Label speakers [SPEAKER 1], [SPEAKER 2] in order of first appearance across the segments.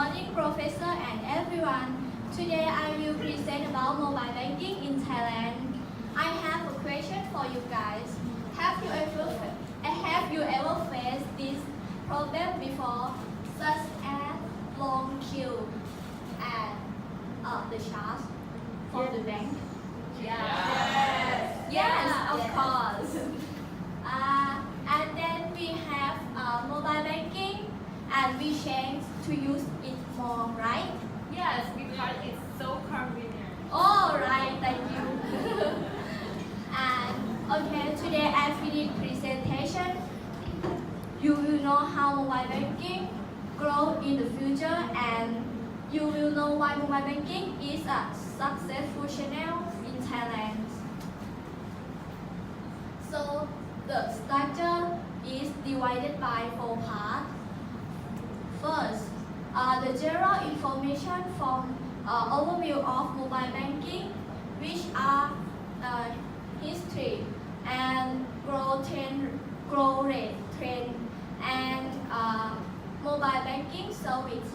[SPEAKER 1] morning, Professor and everyone. Today I will present about mobile banking in Thailand. I have a question for you guys. Have you ever faced this problem before, such as long queue at the charge for the bank? Yes, of course. And then we have mobile banking, and we change to use it more, right?
[SPEAKER 2] Yes, because it's so convenient.
[SPEAKER 1] All right, thank you. And okay, today I finish presentation. You will know how mobile banking grow in the future, and you will know why mobile banking is a successful channel in Thailand. So the structure is divided by 4 parts. First, the general information from overview of mobile banking, which are history and growth rate trend, and mobile banking service.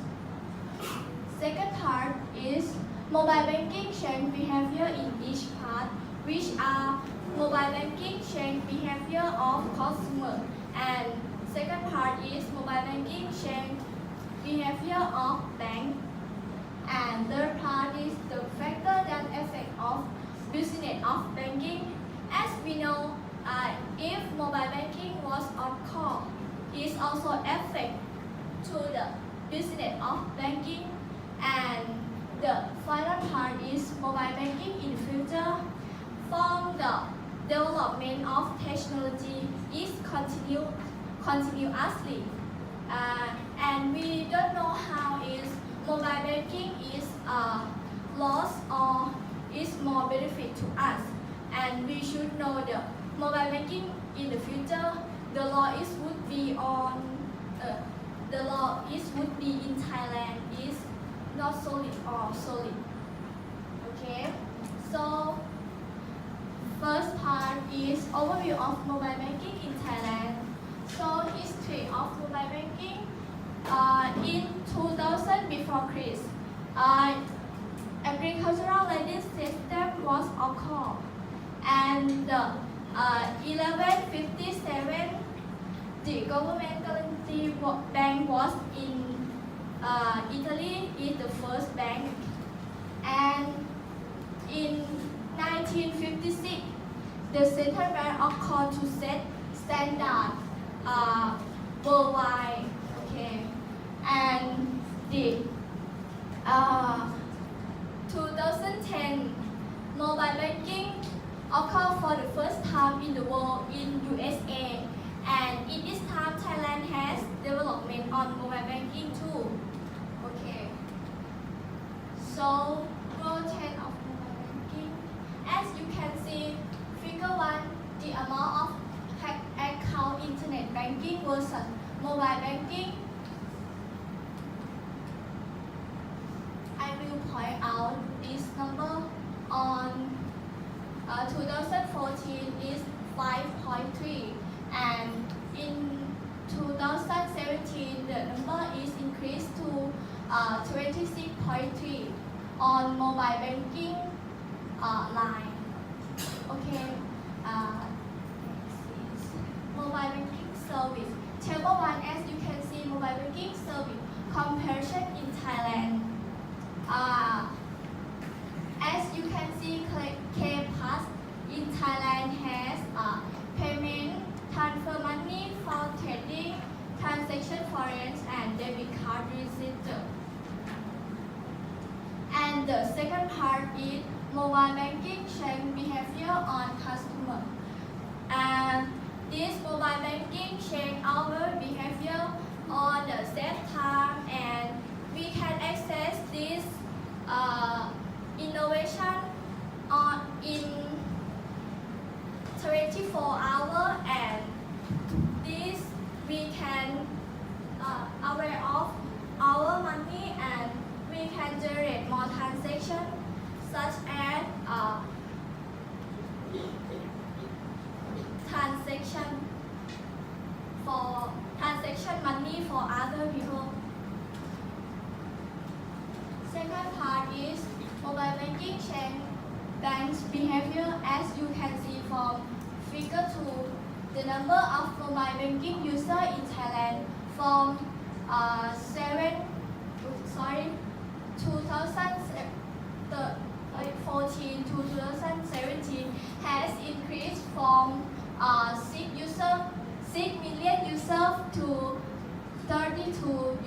[SPEAKER 1] Second part is mobile banking change behavior in each part, which are mobile banking change behavior of customer, and second part is mobile banking change behavior of bank, and third part is the factor that affect of business of banking. As we know, if mobile banking was on call, it also affect to the business of banking, and the final part is mobile banking in the future. From the development of technology is continuously, and we don't know how is mobile banking is loss or is more benefit to us, and we should know the mobile banking in the future. The law is would be on the law is would be in Thailand is not solid or solid. Okay, so first part is overview of mobile banking in Thailand. So history of mobile banking in 2000 before Christ, agricultural lending system was occurred, and 1157 the government guarantee bank was in Italy is the first bank, and in 1956 the central bank occurred to set standard worldwide. Okay, and the 2010 mobile banking occurred for the first time in the world in USA, and in this time Thailand has development on mobile banking too. Okay, so growth trend of mobile banking, as you can see figure 1, the amount of account internet banking versus mobile banking. I will point out this number on 2014 is 5.3, and in 2017 the number is increased to 26.3 on mobile banking line. Okay, mobile banking service. Table 1, as you can see, mobile banking service comparison in Thailand. As you can see, K-Pass in Thailand has payment, transfer money for trading, transaction foreign and debit card receipt. And the second part is mobile banking change behavior on customer. And this mobile banking change our behavior on the same time, and we can access this innovation in 24 hours, and this we can aware of our money, and we can generate more transactions such as transaction money for other people. second part is mobile banking change banks' behavior. As you can see from figure 2, the number of mobile banking users in Thailand from 2014 to 2017 has increased from 6 million users to 32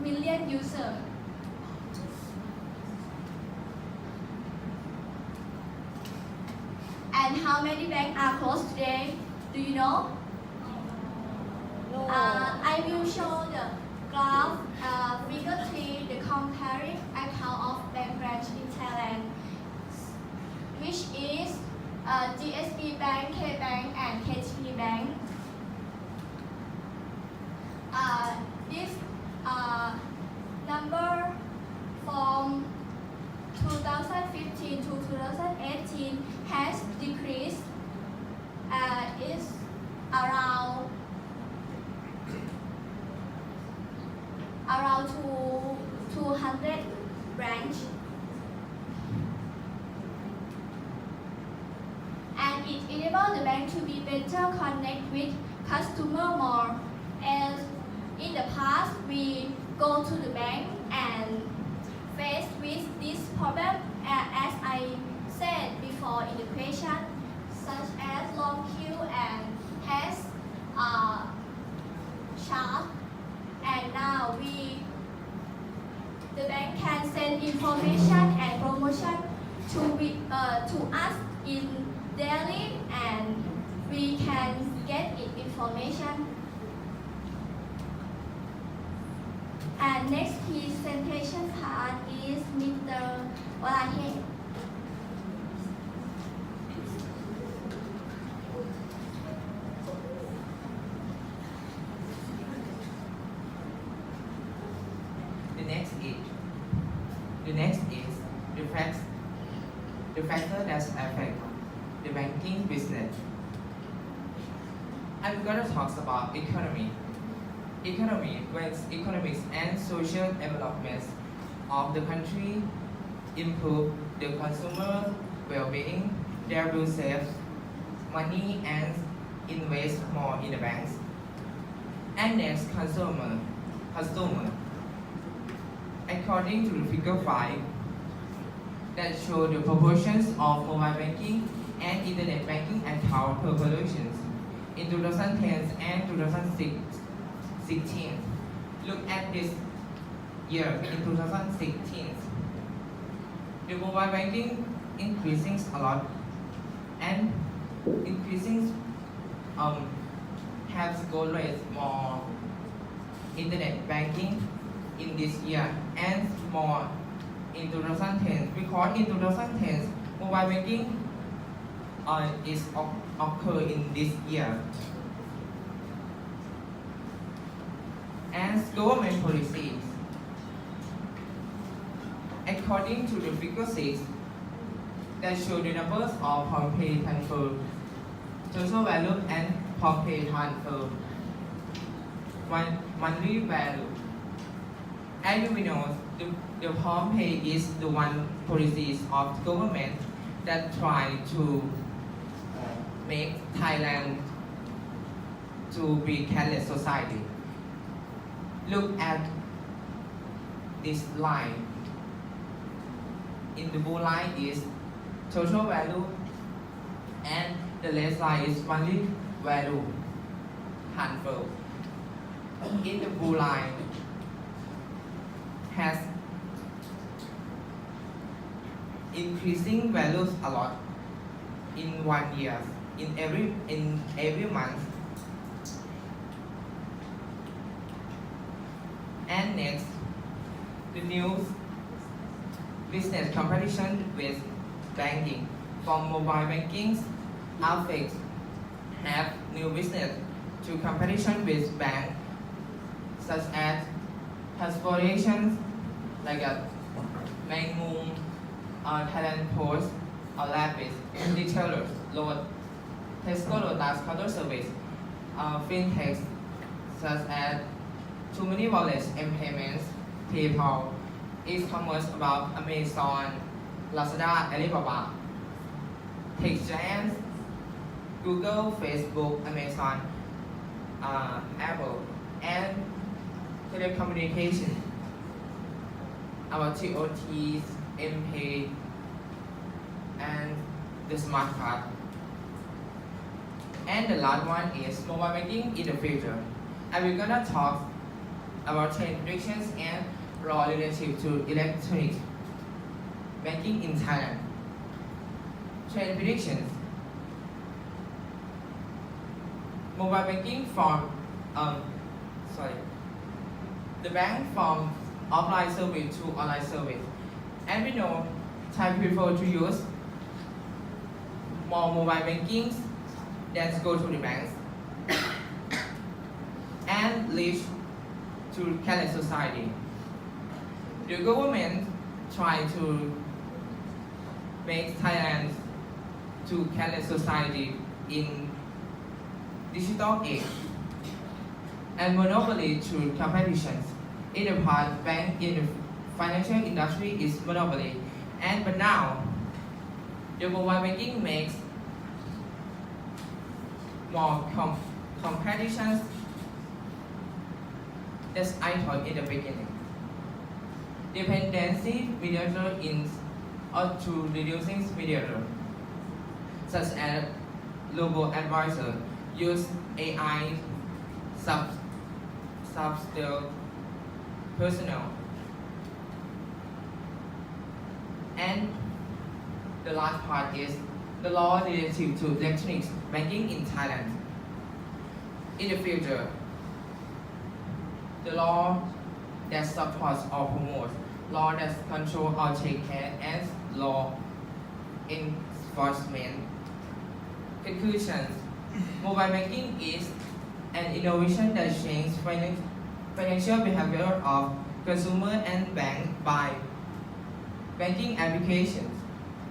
[SPEAKER 1] million users. And how many banks are closed today? Do you know? I will show the graph, figure 3, the comparing account of bank branch in Thailand, which is GSB Bank, K Bank, and KTB Bank. This number from 2015 to 2018 has decreased. Is around 200 branch, and it enables the bank to be better connect with customer more. As in the past, we go to the bank and face with this problem, as I said before in the question, such as long queue and has charge. And now the bank can send information and promotion to us in daily, and we can get information. And next presentation part is Mr. Walahe.
[SPEAKER 3] The next is the factor that affect the banking business. I'm gonna talk about economy. When economics and social development of the country improve the consumer well-being, they will save money and invest more in the banks. And next, customer. According to the figure 5, that show the proportions of mobile banking and internet banking account per populations in 2010 and 2016. Look at this year in 2016. The mobile banking increasing a lot, and increasing has growth rate more internet banking in this year and more in 2010, because in 2010 mobile banking is occur in this year. And government policies. According to the figure 6, that show the numbers of PromptPay transfer, total value, and PromptPay transfer monthly value. As we know, the PromptPay is the one policies of government that try to make Thailand to be cashless society. Look at this line. In the blue line is total value, and the left line is monthly value transfer. In the blue line has increasing values a lot in 1 year, in every month. And next, the new business competition with banking. From mobile banking, affects have new business to competition with bank, such as transportation, like a Mangmung, Thailand Post, or Lapis, retailers, load, Tesco Lotus counter service, fintechs such as Too Many Wallets and Payments, PayPal, e-commerce about Amazon, Lazada, Alibaba, tech giants, Google, Facebook, Amazon, Apple, and telecommunication, our TOTs, MP, and the smart card. And the last one is mobile banking in the future. And we're gonna talk about trend predictions and law relative to electronic banking in Thailand. Trend predictions. Mobile banking from the bank from offline service to online service. And we know Thai people to use more mobile banking than go to the banks and lead to cashless society. The government try to make Thailand to cashless society in digital age and monopoly through competitions. In the past, bank in the financial industry is monopoly, but now the mobile banking makes more competitions. That's I thought in the beginning. Dependency mediator in or to reducing mediator, such as robo advisor, use AI substitute personnel. And the last part is the law relative to electronic banking in Thailand. In the future, the law that supports or promotes, law that control or take care, and law enforcement. Conclusions. Mobile banking is an innovation that changes financial behavior of consumer and bank by banking applications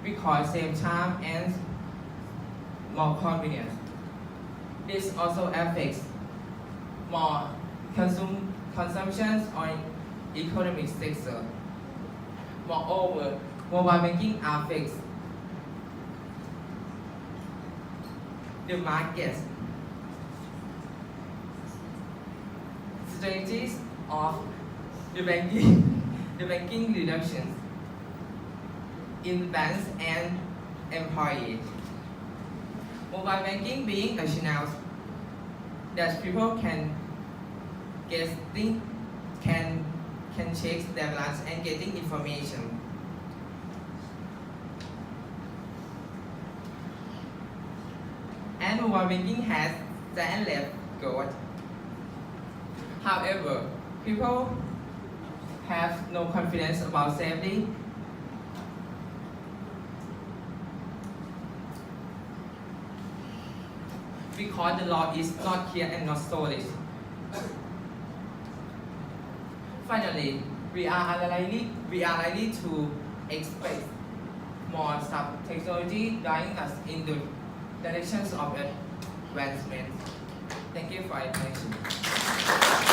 [SPEAKER 3] because save time and more convenience. This also affects more consumptions on economic sector. Moreover, mobile banking affects the market strategies of the banking reductions in banks and employees. Mobile banking being a channel that people can get can check their balance and getting information. And mobile banking has endless growth. However, people have no confidence about safety because the law is not clear and not solid. Finally, we are likely to expect more sub-technology guiding us in the directions of advancement. Thank you for your attention.